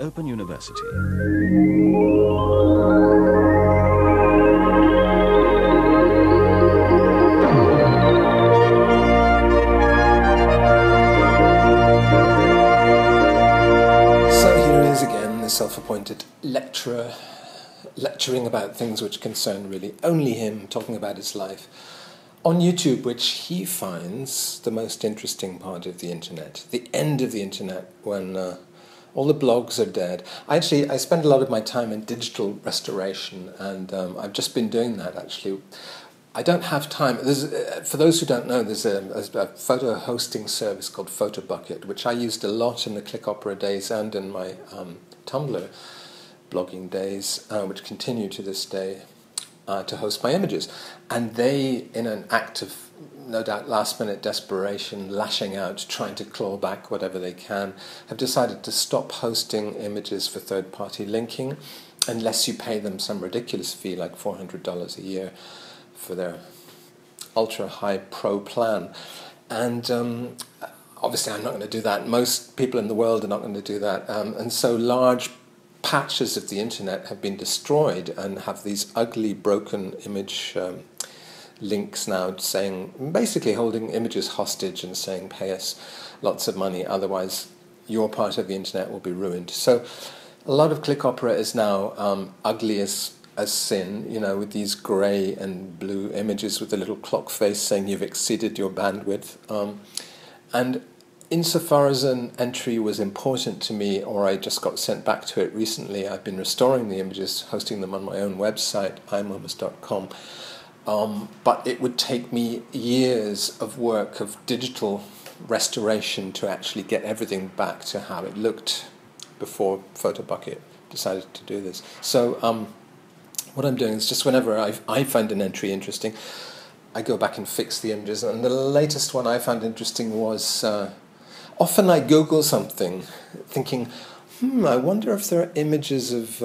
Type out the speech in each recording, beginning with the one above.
Open University. Self-appointed lecturer, lecturing about things which concern really only him, talking about his life on YouTube, which he finds the most interesting part of the internet, the end of the internet, when all the blogs are dead. I spend a lot of my time in digital restoration, and I've just been doing that actually. I don't have time. For those who don't know, there's a photo hosting service called PhotoBucket, which I used a lot in the Click Opera days and in my Tumblr blogging days, which continue to this day, to host my images. And they, in an act of, no doubt, last-minute desperation, lashing out, trying to claw back whatever they can, have decided to stop hosting images for third-party linking unless you pay them some ridiculous fee, like $400 a year, for their ultra-high pro plan. And obviously I'm not going to do that. Most people in the world are not going to do that. And so large patches of the internet have been destroyed and have these ugly, broken image links now saying, basically holding images hostage and saying, pay us lots of money, otherwise your part of the internet will be ruined. So a lot of Click Opera is now ugly as sin, you know, with these grey and blue images with a little clock face saying you've exceeded your bandwidth. And insofar as an entry was important to me, or I just got sent back to it recently, I've been restoring the images, hosting them on my own website, Momus.com. But it would take me years of work of digital restoration to actually get everything back to how it looked before PhotoBucket decided to do this. So what I'm doing is just whenever I find an entry interesting, I go back and fix the images. And the latest one I found interesting was, often I Google something thinking, I wonder if there are images of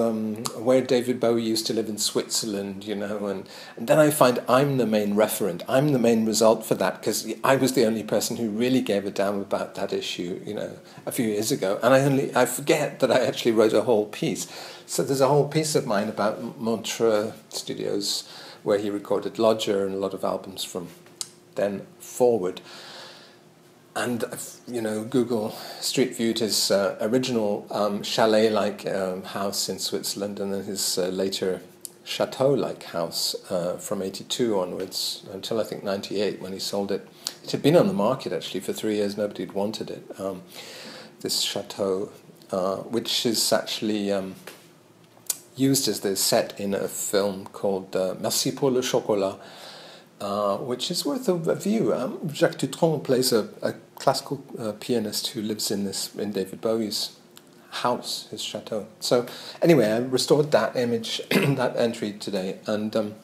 where David Bowie used to live in Switzerland, you know, and then I find I'm the main referent, I'm the main result for that, because I was the only person who really gave a damn about that issue, you know, a few years ago, and I forget that I actually wrote a whole piece. So there's a whole piece of mine about Montreux Studios, where he recorded Lodger and a lot of albums from then forward. And, you know, Google Street Viewed his original chalet-like house in Switzerland, and then his later chateau-like house from 82 onwards, until I think 98 when he sold it. It had been on the market, actually, for 3 years. Nobody had wanted it. This chateau, which is actually used as the set in a film called Merci pour le chocolat, which is worth a view. Jacques Dutronc plays a classical pianist who lives in David Bowie's house, his chateau. So anyway, I restored that image, that entry today, and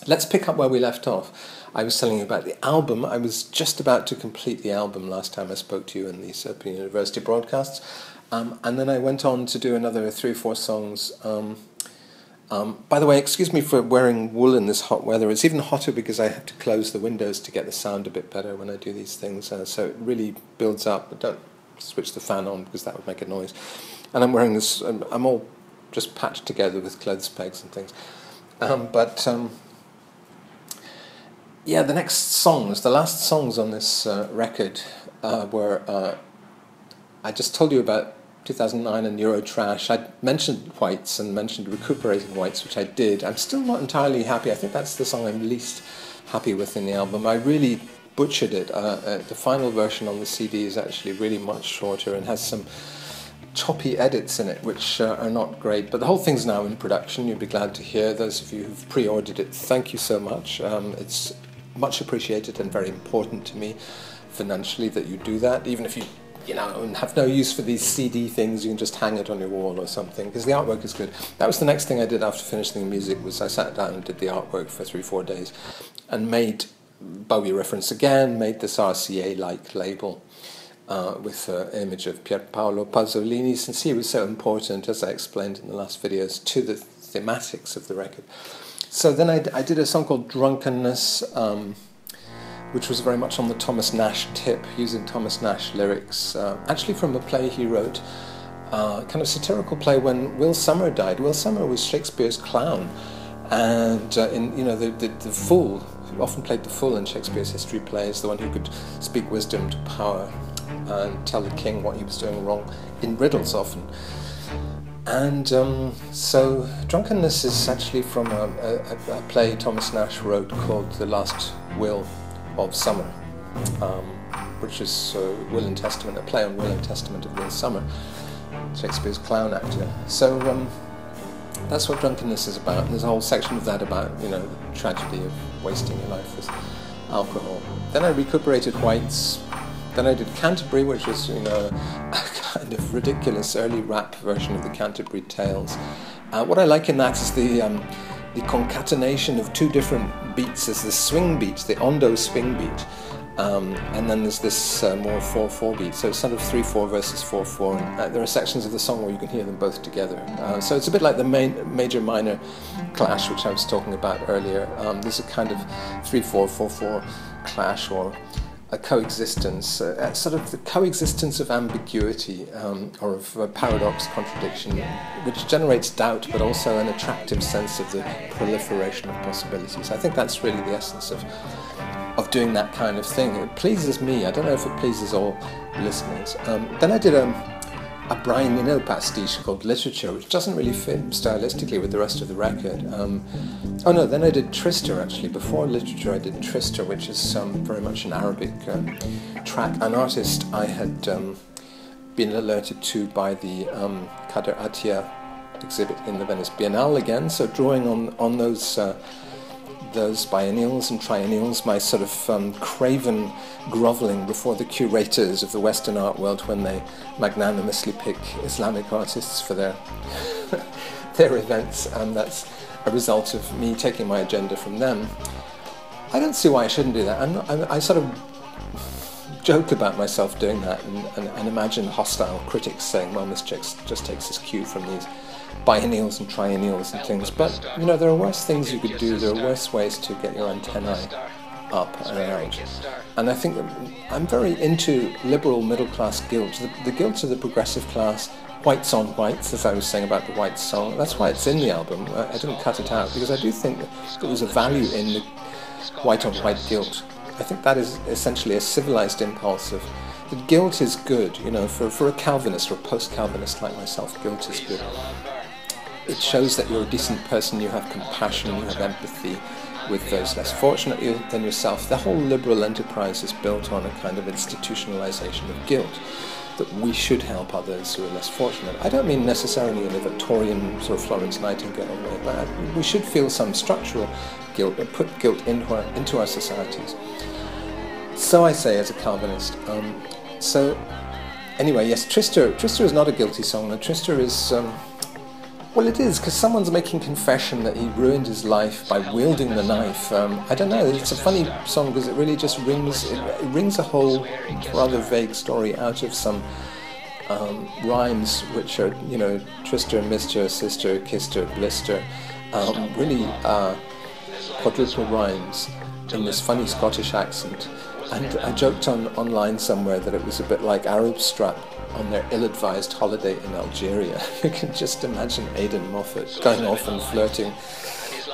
let's pick up where we left off. I was telling you about the album. I was just about to complete the album last time I spoke to you in these Open University broadcasts, and then I went on to do another 3 or 4 songs. By the way, excuse me for wearing wool in this hot weather. It's even hotter because I have to close the windows to get the sound a bit better when I do these things. So it really builds up. But don't switch the fan on because that would make a noise. And I'm wearing this, I'm all just patched together with clothes pegs and things. Yeah, the next songs, the last songs on this record were, I just told you about 2009 and Eurotrash. I mentioned Whites and mentioned Recuperating Whites, which I did. I'm still not entirely happy. I think that's the song I'm least happy with in the album. I really butchered it. The final version on the CD is actually really much shorter and has some choppy edits in it, which are not great. But the whole thing's now in production. You'll be glad to hear. Those of you who've pre-ordered it, thank you so much. It's much appreciated and very important to me financially that you do that, even if you have no use for these CD things. You can just hang it on your wall or something, because the artwork is good. That was the next thing I did after finishing the music, was I sat down and did the artwork for 3-4 days and made Bowie reference again, made this RCA-like label with an image of Pierpaolo Pasolini, since he was so important, as I explained in the last videos, to the thematics of the record. So then I did a song called Drunkenness, which was very much on the Thomas Nash tip, using Thomas Nash lyrics, actually from a play he wrote kind of satirical play when Will Sommer died. Will Sommer was Shakespeare's clown, and the fool, who often played the fool in Shakespeare's history plays, the one who could speak wisdom to power and tell the king what he was doing wrong, in riddles often. And so Drunkenness is actually from a play Thomas Nash wrote called The Last Will of Sommer, which is Will and Testament, a play on Will and Testament of Will Sommer, Shakespeare's clown actor. So that's what Drunkenness is about, and there's a whole section of that about, the tragedy of wasting your life with alcohol. Then I recuperated Whites. Then I did Canterbury, which was, a kind of ridiculous early rap version of the Canterbury Tales. What I like in that is the concatenation of two different beats. There's the swing beat, the ondo swing beat, and then there's this more 4/4 beat. So it's sort of 3/4 versus 4/4. And there are sections of the song where you can hear them both together. So it's a bit like the major-minor clash, which I was talking about earlier. There's a kind of 3/4, 4/4 clash, or a coexistence, sort of the coexistence of ambiguity, or of paradox, contradiction, which generates doubt, but also an attractive sense of the proliferation of possibilities. I think that's really the essence of doing that kind of thing. It pleases me. I don't know if it pleases all listeners. Then I did a Brian Eno pastiche called Literature, which doesn't really fit stylistically with the rest of the record. Then I did Tristar, actually. Before Literature, I did Tristar, which is very much an Arabic track. An artist I had been alerted to by the Kader Attia exhibit in the Venice Biennale again, so drawing on those biennials and triennials, my sort of craven grovelling before the curators of the Western art world when they magnanimously pick Islamic artists for their their events, and that's a result of me taking my agenda from them. I don't see why I shouldn't do that. I sort of joke about myself doing that and imagine hostile critics saying, Momus just takes his cue from these biennials and triennials and things, but there are worse things you could do. There are worse ways to get your antennae up and out. And I think that I'm very into liberal middle-class guilt, the guilt of the progressive class, Whites on Whites, as I was saying about the Whites song. That's why it's in the album. I didn't cut it out, because I do think that there was a value in the white on white guilt. I think that is essentially a civilized impulse of that guilt is good, for a Calvinist or a post-Calvinist like myself, guilt is good. It shows that you're a decent person, you have compassion, you have empathy with those less fortunate than yourself. The whole liberal enterprise is built on a kind of institutionalization of guilt, that we should help others who are less fortunate. I don't mean necessarily in a Victorian sort of Florence Nightingale way, but we should feel some structural guilt and put guilt into our societies. So I say as a Calvinist. Anyway, yes, Tristar is not a guilty song. And Tristar is... well, it is, because someone's making confession that he ruined his life by wielding the knife. I don't know, it's a funny song because it really just rings a whole rather vague story out of some rhymes which are, Tristar, Mr, Sister, Kissed her, Blister, really quadruple rhymes in this funny Scottish accent. And I joked online somewhere that it was a bit like Arab Strap on their ill-advised holiday in Algeria. You can just imagine Aidan Moffat going off and flirting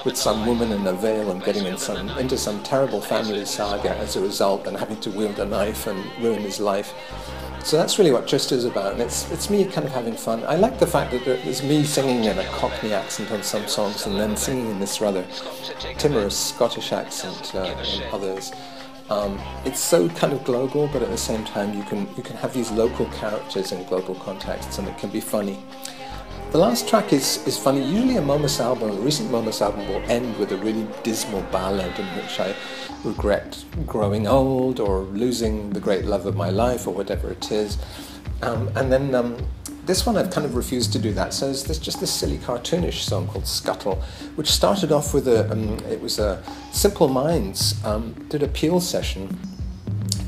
with some woman in a veil and getting into some terrible family saga as a result, and having to wield a knife and ruin his life. So that's really what Tristar is about, and it's me kind of having fun. I like the fact that there's me singing in a Cockney accent on some songs, and then singing in this rather timorous Scottish accent in others. It's so kind of global, but at the same time you can have these local characters in global contexts, and it can be funny. The last track is funny. Usually a recent Momus album will end with a really dismal ballad in which I regret growing old or losing the great love of my life or whatever it is. And then this one I've kind of refused to do that. So there's just this silly cartoonish song called Scuttle, which started off with it was a Simple Minds did a Peel session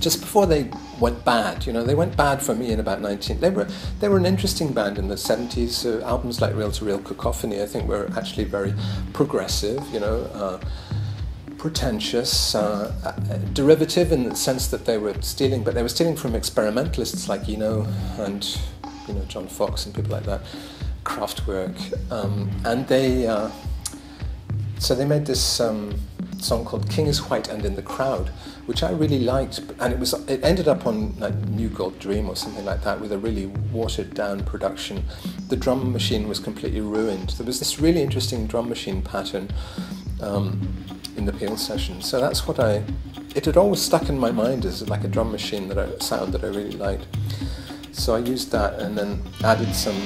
just before they went bad. They went bad for me in about 19... They were an interesting band in the 70s. Albums like Reel to Reel Cacophony, I think, were actually very progressive, pretentious, derivative in the sense that they were stealing, but they were stealing from experimentalists like Eno and John Fox and people like that, Kraftwerk, and they so they made this song called "King is White and in the Crowd," which I really liked, and it ended up on like New Gold Dream or something like that with a really watered down production. The drum machine was completely ruined. There was this really interesting drum machine pattern in the Peel session, so that's what it had always stuck in my mind as like a drum machine sound that I really liked. So I used that and then added some,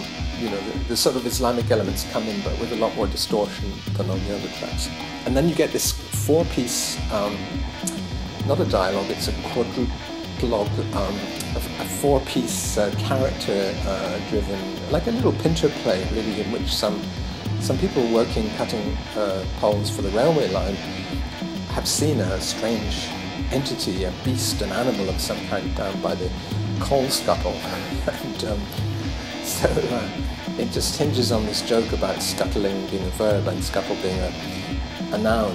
the sort of Islamic elements come in, but with a lot more distortion than on the other tracks. And then you get this 4-piece, not a dialogue, it's a quadrulogue, a 4-piece character-driven, like a little Pinter play, really, in which some people cutting poles for the railway line have seen a strange entity, a beast, an animal of some kind down by the coal scuttle. And so it just hinges on this joke about scuttling being a verb and scuttle being a noun.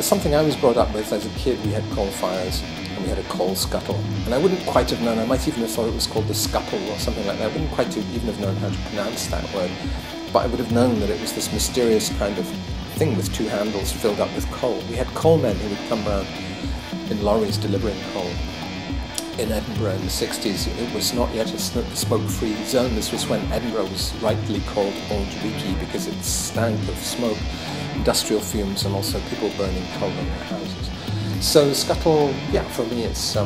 Something I was brought up with as a kid. We had coal fires and we had a coal scuttle, and I wouldn't quite have known, I might even have thought it was called the scuttle or something like that. I wouldn't quite even have known how to pronounce that word, but I would have known that it was this mysterious kind of thing with 2 handles filled up with coal. We had coalmen who would come around in lorries delivering coal. In Edinburgh in the 60s, it was not yet a smoke-free zone. This was when Edinburgh was rightly called Old Reekie because it stank of smoke, industrial fumes, and also people burning coal in their houses. So Scuttle, for me, it's a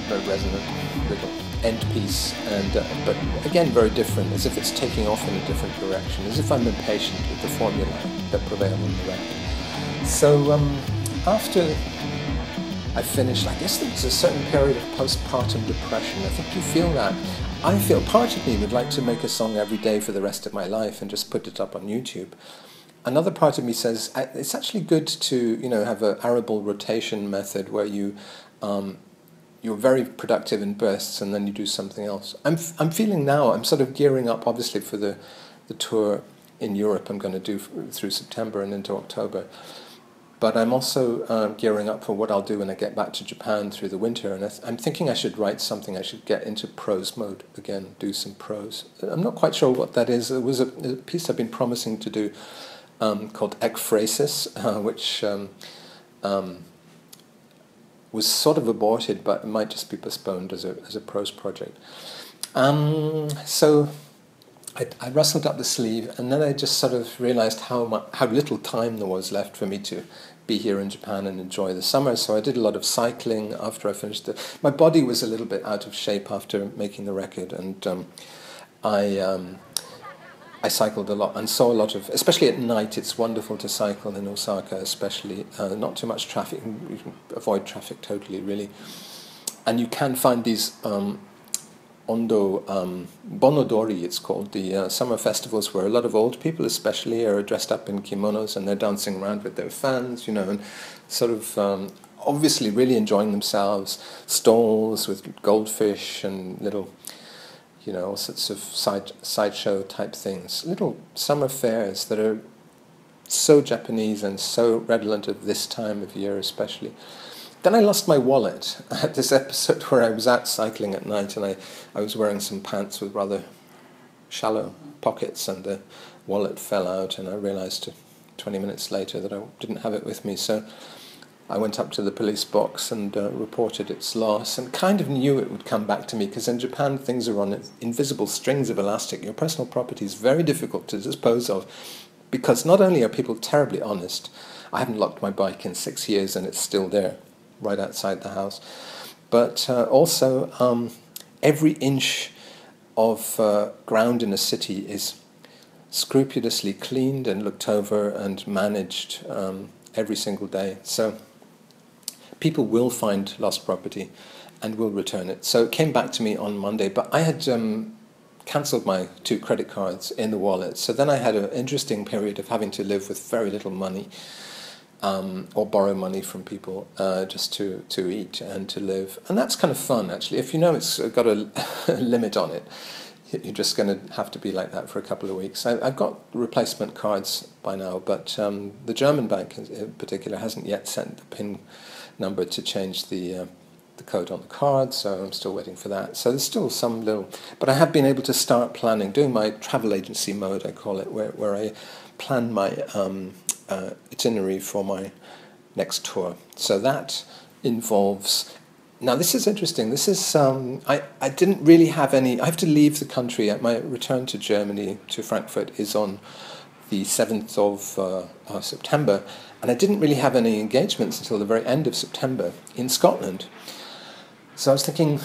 very resonant little end piece, and but again very different, as if it's taking off in a different direction, as if I'm impatient with the formula that prevailed on the record. So after I finished, I guess there was a certain period of postpartum depression. I think you feel that. I feel part of me would like to make a song every day for the rest of my life and just put it up on YouTube. Another part of me says it's actually good to have an arable rotation method where you're very productive in bursts and then you do something else. I'm feeling now, I'm sort of gearing up obviously for the tour in Europe I'm going to do through September and into October. But I'm also gearing up for what I'll do when I get back to Japan through the winter. And I'm thinking I should write something, I should get into prose mode again, do some prose. I'm not quite sure what that is. There was a piece I've been promising to do called Ekphrasis, which was sort of aborted, but it might just be postponed as a prose project. So I rustled up the sleeve, and then I just sort of realised how little time there was left for me to be here in Japan and enjoy the summer. So I did a lot of cycling after I finished it. My body was a little bit out of shape after making the record, and I cycled a lot and saw a lot of, especially at night, it's wonderful to cycle in Osaka, especially. Not too much traffic, you can avoid traffic totally, really. And you can find these Bonodori, it's called, the summer festivals where a lot of old people especially are dressed up in kimonos and they're dancing around with their fans, and sort of obviously really enjoying themselves. Stalls with goldfish and little, all sorts of sideshow type things. Little summer fairs that are so Japanese and so redolent of this time of year especially. Then I lost my wallet at this episode where I was out cycling at night, and I was wearing some pants with rather shallow pockets, and the wallet fell out, and I realised 20 minutes later that I didn't have it with me. So I went up to the police box and reported its loss, and kind of knew it would come back to me, because in Japan things are on invisible strings of elastic. Your personal property is very difficult to dispose of, because not only are people terribly honest, I haven't locked my bike in 6 years and it's still there, right outside the house, but also every inch of ground in a city is scrupulously cleaned and looked over and managed every single day. So people will find lost property and will return it. So it came back to me on Monday, but I had cancelled my 2 credit cards in the wallet. So then I had an interesting period of having to live with very little money, or borrow money from people just to eat and to live. And that's kind of fun, actually. If you know it's got a limit on it, you're just going to have to be like that for a couple of weeks. I've got replacement cards by now, but the German bank in particular hasn't yet sent the PIN number to change the the code on the card, so I'm still waiting for that. So there's still some little... But I have been able to start planning, doing my travel agency mode, I call it, where I plan my itinerary for my next tour. So that involves... Now, this is interesting. This is... I didn't really have any... I have to leave the country. My return to Germany, to Frankfurt, is on the 7th of September, and I didn't really have any engagements until the very end of September in Scotland. So I was thinking,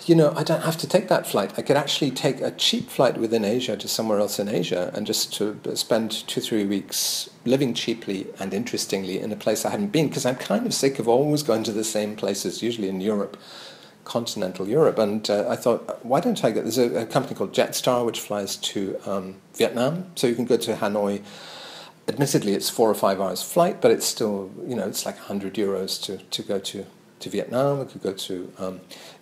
you know, I don't have to take that flight. I could actually take a cheap flight within Asia to somewhere else in Asia and just to spend 2-3 weeks living cheaply and interestingly in a place I haven't been, because I'm kind of sick of always going to the same places, usually in Europe, continental Europe. And I thought, why don't I get... There's a company called Jetstar which flies to Vietnam, so you can go to Hanoi. Admittedly, it's 4 or 5 hours flight, but it's still, you know, it's like €100 to go to Vietnam. I could go to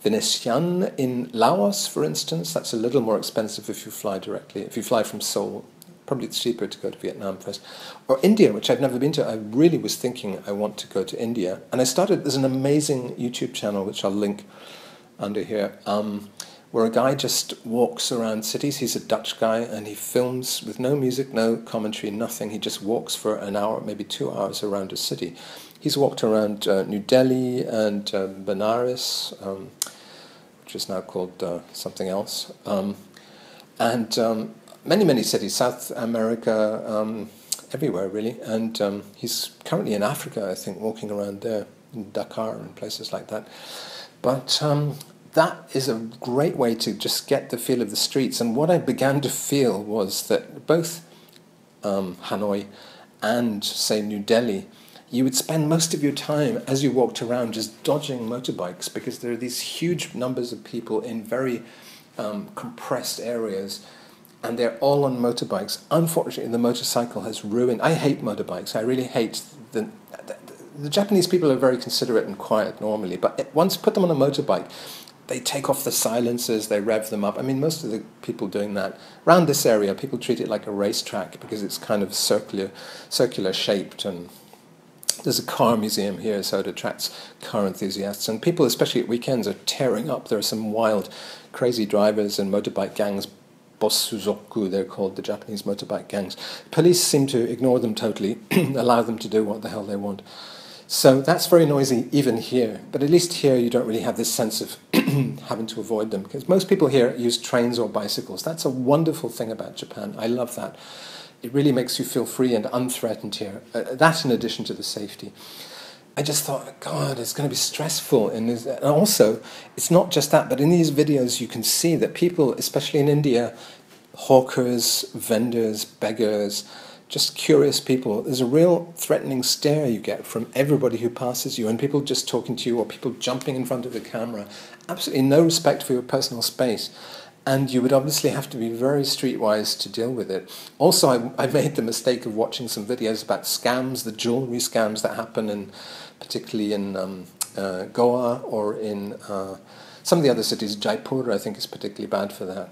Vientiane in Laos, for instance. That's a little more expensive if you fly directly. If you fly from Seoul, probably it's cheaper to go to Vietnam first. Or India, which I've never been to. I really was thinking I want to go to India. And I started... There's an amazing YouTube channel, which I'll link under here, where a guy just walks around cities. He's a Dutch guy, and he films with no music, no commentary, nothing. He just walks for an hour, maybe 2 hours around a city. He's walked around New Delhi and Benares, which is now called something else, and many, many cities, South America, everywhere really. And he's currently in Africa, I think, walking around there, in Dakar and places like that. But that is a great way to just get the feel of the streets. And what I began to feel was that both Hanoi and, say, New Delhi, you would spend most of your time as you walked around just dodging motorbikes, because there are these huge numbers of people in very compressed areas, and they're all on motorbikes. Unfortunately, the motorcycle has ruined... I hate motorbikes. I really hate... The Japanese people are very considerate and quiet normally, but once put them on a motorbike, they take off the silencers, they rev them up. I mean, most of the people doing that around this area, people treat it like a racetrack because it's kind of circular shaped, and there's a car museum here, so it attracts car enthusiasts. And people, especially at weekends, are tearing up. There are some wild, crazy drivers and motorbike gangs. Bossuzoku, they're called, the Japanese motorbike gangs. Police seem to ignore them totally, allow them to do what the hell they want. So that's very noisy even here. But at least here you don't really have this sense of having to avoid them, because most people here use trains or bicycles. That's a wonderful thing about Japan. I love that. It really makes you feel free and unthreatened here. That in addition to the safety. I just thought, God, it's going to be stressful. And also, it's not just that, but in these videos you can see that people, especially in India, hawkers, vendors, beggars, just curious people, there's a real threatening stare you get from everybody who passes you, and people just talking to you, or people jumping in front of the camera. Absolutely no respect for your personal space. And you would obviously have to be very streetwise to deal with it. Also, I made the mistake of watching some videos about scams, the jewellery scams that happen, particularly in Goa or in some of the other cities. Jaipur, I think, is particularly bad for that.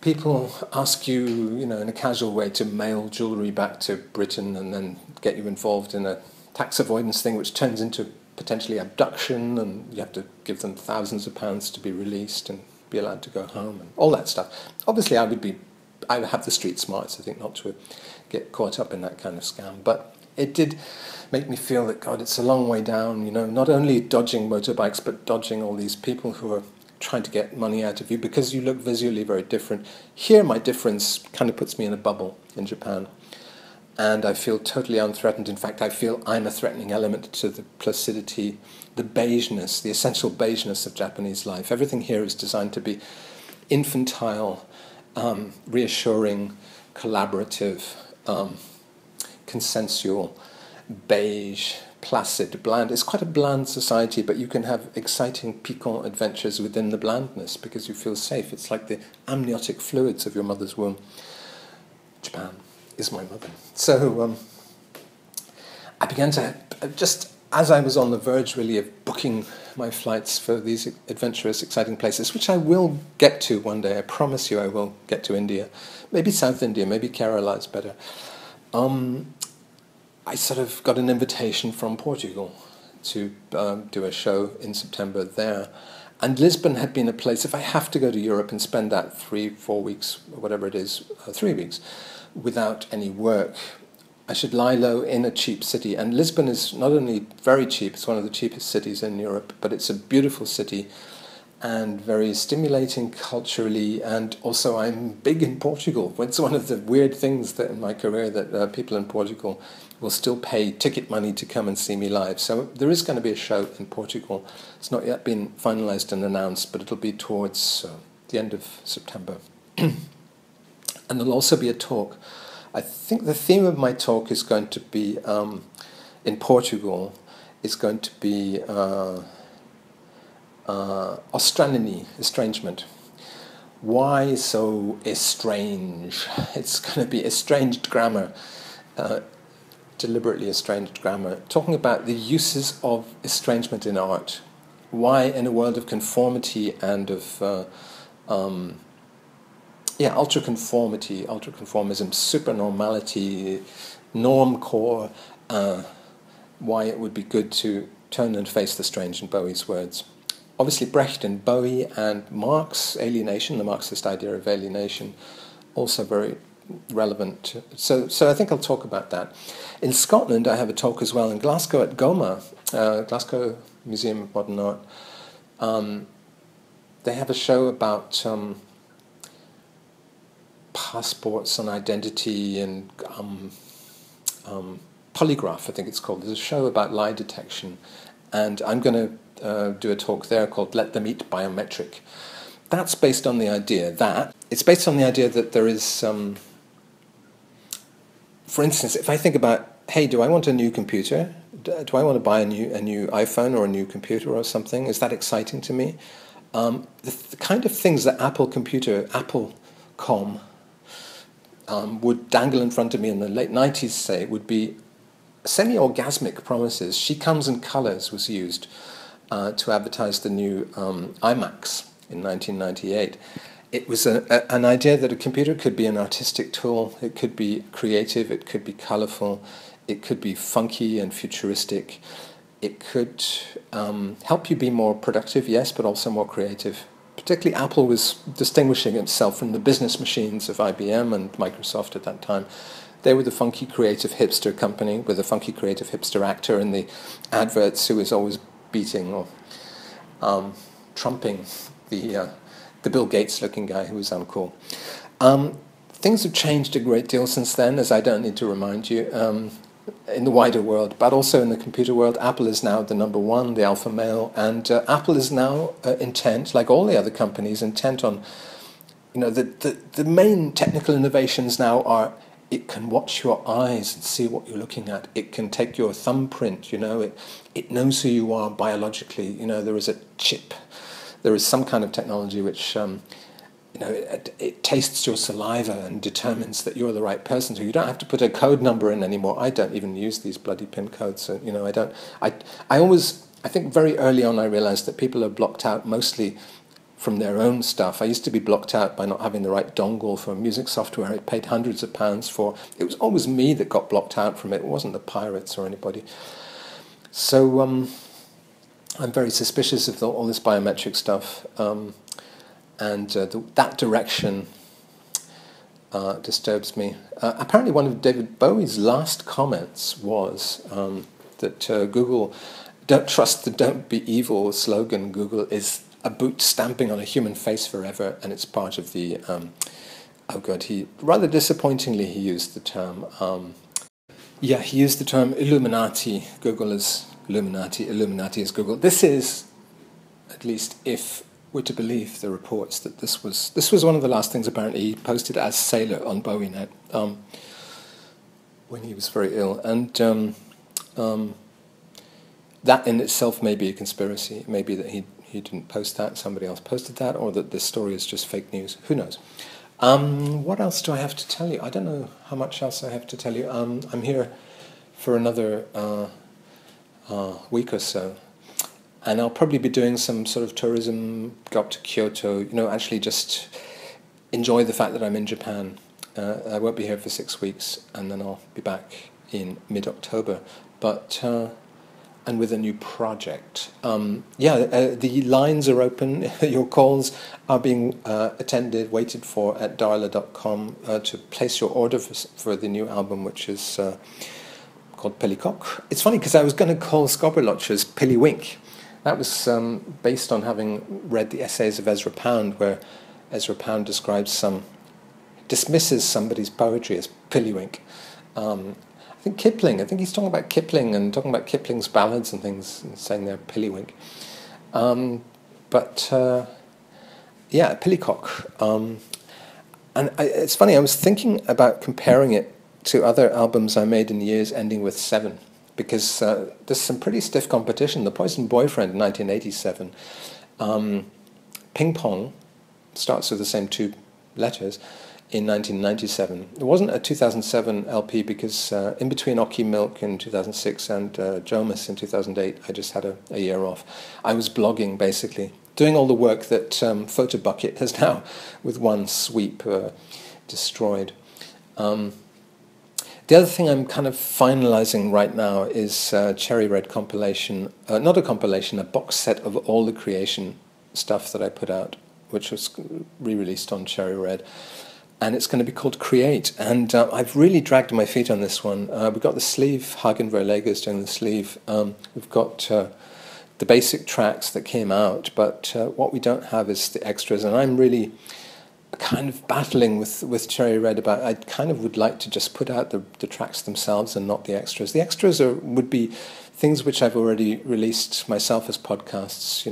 People ask you, in a casual way to mail jewellery back to Britain and then get you involved in a tax avoidance thing, which turns into potentially abduction, and you have to give them thousands of pounds to be released and be allowed to go home and all that stuff. Obviously, I would have the street smarts, I think, not to get caught up in that kind of scam. But it did make me feel that, God, it's a long way down, not only dodging motorbikes, but dodging all these people who are trying to get money out of you because you look visually very different. Here, my difference kind of puts me in a bubble in Japan, and I feel totally unthreatened. In fact, I feel I'm a threatening element to the placidity, the beigeness, the essential beigeness of Japanese life. Everything here is designed to be infantile, reassuring, collaborative, consensual, beige, placid, bland. It's quite a bland society, but you can have exciting, piquant adventures within the blandness because you feel safe. It's like the amniotic fluids of your mother's womb. Japan is my mother. So I began to, just as I was on the verge, really, of booking my flights for these adventurous, exciting places, which I will get to one day. I promise you I will get to India. Maybe South India, maybe Kerala is better. I sort of got an invitation from Portugal to do a show in September there. And Lisbon had been a place, if I have to go to Europe and spend that 3-4 weeks, or whatever it is, 3 weeks, without any work, I should lie low in a cheap city. And Lisbon is not only very cheap, it's one of the cheapest cities in Europe, but it's a beautiful city and very stimulating culturally. And also I'm big in Portugal. It's one of the weird things that in my career that people in Portugal will still pay ticket money to come and see me live. So there is going to be a show in Portugal. It's not yet been finalised and announced, but it'll be towards the end of September. And there'll also be a talk. I think the theme of my talk is going to be, in Portugal, is going to be estrangement. Why so estrange? It's going to be estranged grammar. Deliberately estranged grammar, talking about the uses of estrangement in art. Why, in a world of conformity and of ultra-conformism, supernormality, normcore, why it would be good to turn and face the strange in Bowie's words. Obviously, Brecht and Bowie and Marx, alienation, the Marxist idea of alienation, also very relevant. So I think I'll talk about that. In Scotland, I have a talk as well in Glasgow at GOMA, Glasgow Museum of Modern Art. They have a show about passports and identity and polygraph, I think it's called. There's a show about lie detection, and I'm going to do a talk there called Let Them Eat Biometric. That's based on the idea that there is for instance, if I think about, hey, do I want a new computer? Do I want to buy a new iPhone or a new computer or something? Is that exciting to me? The kind of things that Apple.com would dangle in front of me in the late 90s, say, would be semi-orgasmic promises. She Comes in Colors was used to advertise the new iMacs in 1998. It was an idea that a computer could be an artistic tool, it could be creative, it could be colourful, it could be funky and futuristic, it could help you be more productive, yes, but also more creative. Particularly Apple was distinguishing itself from the business machines of IBM and Microsoft at that time. They were the funky creative hipster company with a funky creative hipster actor in the adverts who was always beating or trumping the Bill Gates-looking guy who was uncool. Things have changed a great deal since then, as I don't need to remind you, in the wider world, but also in the computer world. Apple is now the number one, the alpha male, and Apple is now intent, like all the other companies, intent on, the main technical innovations now are it can watch your eyes and see what you're looking at. It can take your thumbprint, it knows who you are biologically. There is a chip. There is some kind of technology which, it tastes your saliva and determines that you're the right person. So you don't have to put a code number in anymore. I don't even use these bloody PIN codes. So, I think very early on I realized that people are blocked out mostly from their own stuff. I used to be blocked out by not having the right dongle for music software I paid hundreds of pounds for. It was always me that got blocked out from it. It wasn't the pirates or anybody. So, I'm very suspicious of all this biometric stuff, and that direction disturbs me. Apparently one of David Bowie's last comments was that Google, don't trust the don't be evil slogan. Google is a boot stamping on a human face forever, and it's part of the, he rather disappointingly he used the term, he used the term Illuminati. Google is Illuminati is Google. This is, at least if we're to believe the reports, that this was one of the last things apparently he posted as Sailor on BowieNet when he was very ill. And that in itself may be a conspiracy. It may be that he didn't post that, somebody else posted that, or that this story is just fake news. Who knows? What else do I have to tell you? I don't know how much else I have to tell you. I'm here for another week or so, and I'll probably be doing some sort of tourism, go up to Kyoto, actually just enjoy the fact that I'm in Japan. I won't be here for 6 weeks, and then I'll be back in mid-October. But and with a new project. The lines are open. Your calls are being attended, waited for at darla.com to place your order for the new album, which is called Pillycock. It's funny because I was going to call Scobberlotcher's Pillywink. That was based on having read the essays of Ezra Pound, where Ezra Pound dismisses somebody's poetry as Pillywink. I think he's talking about Kipling and talking about Kipling's ballads and things, and saying they're Pillywink. Pillycock. It's funny, I was thinking about comparing it to other albums I made in the years ending with 7, because there's some pretty stiff competition. The Poison Boyfriend in 1987. Ping Pong starts with the same 2 letters in 1997. It wasn't a 2007 LP because in between Ocky Milk in 2006 and Jomas in 2008, I just had a year off. I was blogging, basically, doing all the work that Photobucket has now, with one sweep, destroyed. The other thing I'm kind of finalising right now is Cherry Red compilation, not a compilation, a box set of all the Creation stuff that I put out, which was re-released on Cherry Red. And it's going to be called Create. And I've really dragged my feet on this one. We've got the sleeve, Hagen Verleger's doing the sleeve. We've got the basic tracks that came out, but what we don't have is the extras. And I'm really kind of battling with Cherry Red about, I kind of would like to just put out the tracks themselves and not the extras. The extras would be things which I've already released myself as podcasts,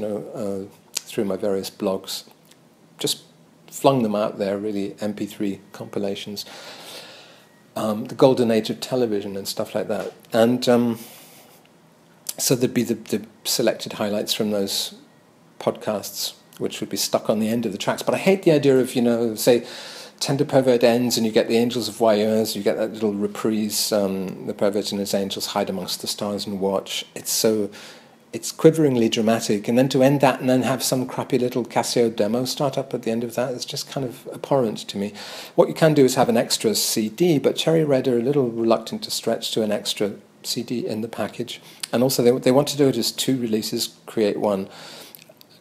through my various blogs. Just flung them out there, really, MP3 compilations, the golden age of television and stuff like that. And so there'd be the selected highlights from those podcasts, which would be stuck on the end of the tracks. But I hate the idea of, say, Tender Pervert ends and you get the Angels of Voyeurs, you get that little reprise, the pervert and his angels hide amongst the stars and watch. It's quiveringly dramatic, and then to end that and then have some crappy little Casio demo start up at the end of that is just kind of abhorrent to me. What you can do is have an extra CD, but Cherry Red are a little reluctant to stretch to an extra CD in the package. And also they want to do it as 2 releases, Create 1,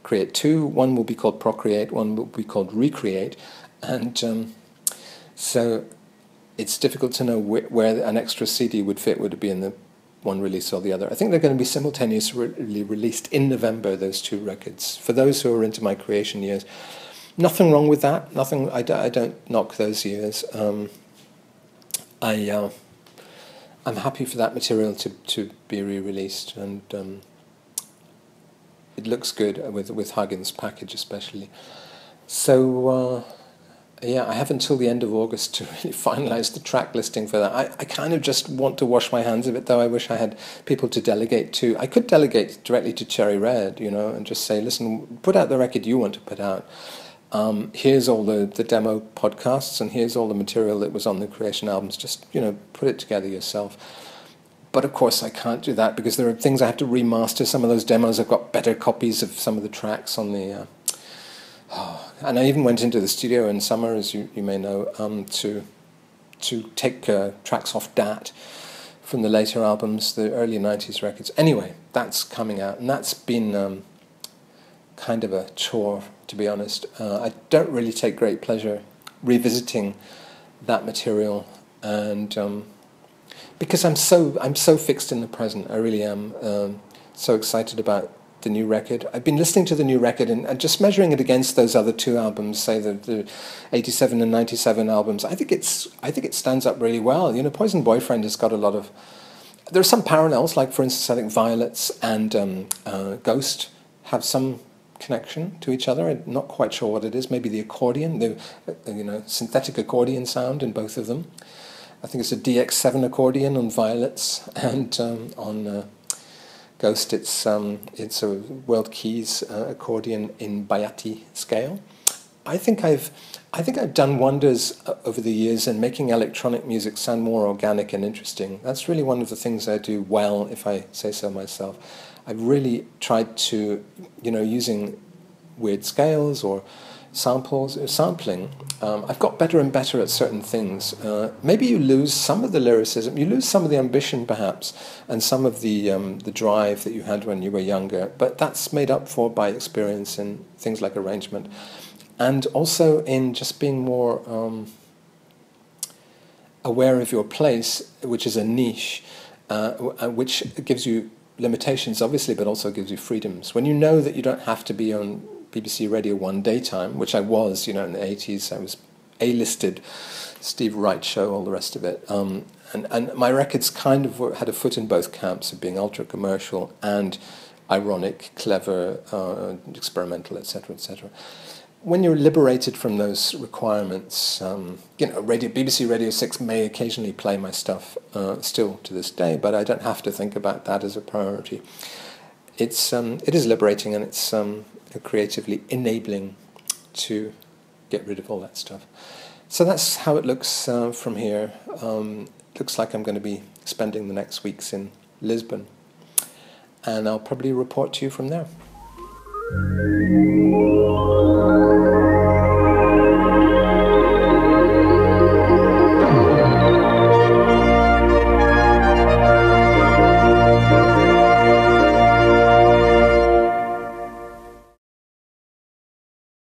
Create 2. One will be called Procreate, one will be called Recreate. And so it's difficult to know where an extra CD would fit. Would it be in the one release or the other? I think they're going to be simultaneously released in November, those 2 records. For those who are into my Creation years, nothing wrong with that. Nothing. I don't knock those years. I'm happy for that material to be re-released, and it looks good with Hagen's package especially. So. I have until the end of August to really finalise the track listing for that. I kind of just want to wash my hands of it, though. I wish I had people to delegate to. I could delegate directly to Cherry Red, and just say, listen, put out the record you want to put out. Here's all the demo podcasts, and here's all the material that was on the Creation albums. Just, put it together yourself. But, of course, I can't do that because there are things I have to remaster. Some of those demos, I've got better copies of some of the tracks on the... And I even went into the studio in summer, as you may know, to take tracks off DAT from the later albums, the early 90s records. Anyway, that's coming out, and that's been kind of a chore, to be honest. I don't really take great pleasure revisiting that material, and because I'm so fixed in the present. I really am so excited about the new record. I've been listening to the new record and just measuring it against those other 2 albums, say the 87 and 97 albums. I think it stands up really well. Poison Boyfriend has got a lot of... There are some parallels, like for instance, I think Violets and Ghost have some connection to each other. I'm not quite sure what it is. Maybe the accordion, the synthetic accordion sound in both of them. I think it's a DX7 accordion on Violets, and on Ghost, it's a World Keys accordion in Bayati scale. I think I've done wonders over the years in making electronic music sound more organic and interesting. That's really one of the things I do well, if I say so myself. I've really tried to, using weird scales or sampling. I've got better and better at certain things. Maybe you lose some of the lyricism, you lose some of the ambition perhaps, and some of the drive that you had when you were younger, but that's made up for by experience in things like arrangement, and also in just being more aware of your place, which is a niche, which gives you limitations, obviously, but also gives you freedoms. When you know that you don't have to be on BBC Radio 1 daytime, which I was, in the 80s, I was A-listed, Steve Wright show, all the rest of it. And my records kind of had a foot in both camps of being ultra-commercial and ironic, clever, experimental, etc., etc. When you're liberated from those requirements, BBC Radio 6 may occasionally play my stuff still to this day, but I don't have to think about that as a priority. It is liberating, and it's creatively enabling to get rid of all that stuff. So that's how it looks from here. Looks like I'm going to be spending the next weeks in Lisbon, and I'll probably report to you from there.